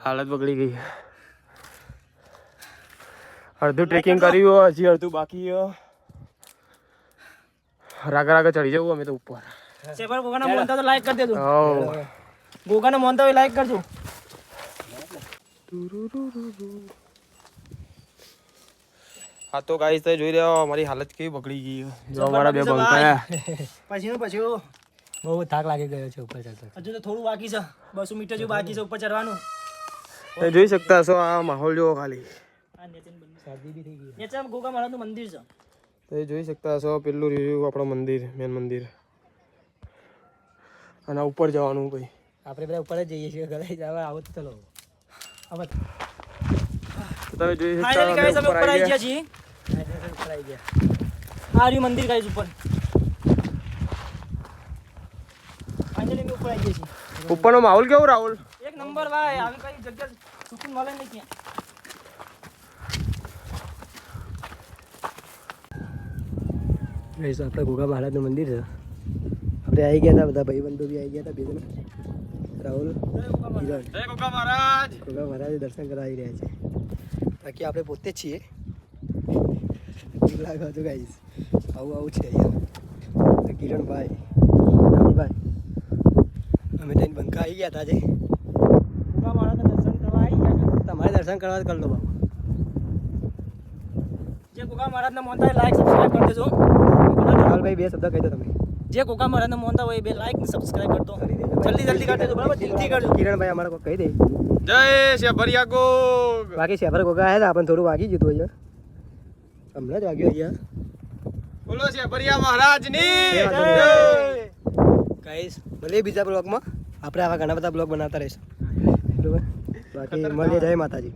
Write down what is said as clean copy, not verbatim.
હાલત બગડી ગઈ. અડધું ટ્રેકિંગ કર્યું, હજી અડધું બાકી. રાગા રાગા ચડી જવું અમે તો ઉપર. સેબર ગોગાના મોનતા તો લાઈક કરી દેજો. હા ગોગાના મોનતા હોય લાઈક કરજો. હા તો ગાઈસ તો જોઈ રહ્યો મારી હાલત કેવી બગડી ગઈ. જો અમારા બે બંકાયા. પછી બહુ થાક લાગી ગયો છે ઉપર ચડતો. હજુ તો થોડું બાકી છે. 200 મીટર જેવું બાકી છે ઉપર ચડવાનું. તમે જોઈ શકતા છો આ માહોલ જો ખાલી. આ નેચન બંધ. શરદી બી થઈ ગઈ. નેચન ગોગા મહારાજનું મંદિર છે. તમે જોઈ શકતા છો પેલું રહ્યું આપણું મંદિર, મેન મંદિર. અને ઉપર જવાનું ભાઈ. આપણે બધા ઉપર જ જઈએ છીએ. ગલાઈ જવા આવો તો ચલો. હવે તમે જોઈ શકતા ફાઇનલી ગાઈસ અમે ઉપર આવી ગયા છીએ. છીએ. ઉપર આવી ગયા. આ રહ્યું મંદિર ગાઈસ ઉપર. ફાઇનલી અમે ઉપર આવી ગયા છીએ. ઉપરનો માહોલ કેવો રાહુલ? એક નંબર ભાઈ. આવી કઈ જગ્યા સુકૂન મળે નહીં ક્યાં. ગાઈસ આપણે ગોગા મહારાજનું મંદિર છે. આપણે આવી ગયા હતા બધા ભાઈબંધો બી આવી ગયા હતા. બે જણા રાહુલ, કિરણ. જય ગોગા મહારાજ. ગોગા મહારાજ દર્શન કરવા આવી રહ્યા છે. બાકી આપણે પોતે જ છીએ. લાગો તો ગાઈસ આવું છે અહીંયા. કિરણભાઈ, રાહુલભાઈ, અમે ત્યાં બંકા આવી ગયા હતા આજે. ગોગા મહારાજના દર્શન કરવા આવી ગયા છે. તમારે દર્શન કરવા કરી લો બાબુ. જે ગોગા મહારાજના મોનતા હોય લાઈક સબસ્ક્રાઇબ કરી દેજો. રાહુલભાઈ બે શબ્દ કહી દો તમે. જે ગોગા મહારાજના મોનતા હોય બે લાઈક સબસ્ક્રાઇબ કરતો. કરી દેજો. જલ્દી કરી દેજો બરાબર. દિલથી કરજો. કિરણભાઈ અમારે કોઈ કહી દે. જય શેભરિયા ગોગ. બાકી શેફર ગોગા આવ્યા હતા આપણને થોડું વાગી ગયું હતું અહીંયા. હમણાં જ વાગ્યું અહીંયા. બોલો શેભરિયા મહારાજની જય. જય. ગાઈસ ભલે બીજા બ્લોગમાં આપણે આવા ઘણા બધા બ્લોગ બનાવતા રહીશું. બરોબર. બાકી મળીએ. જય માતાજી.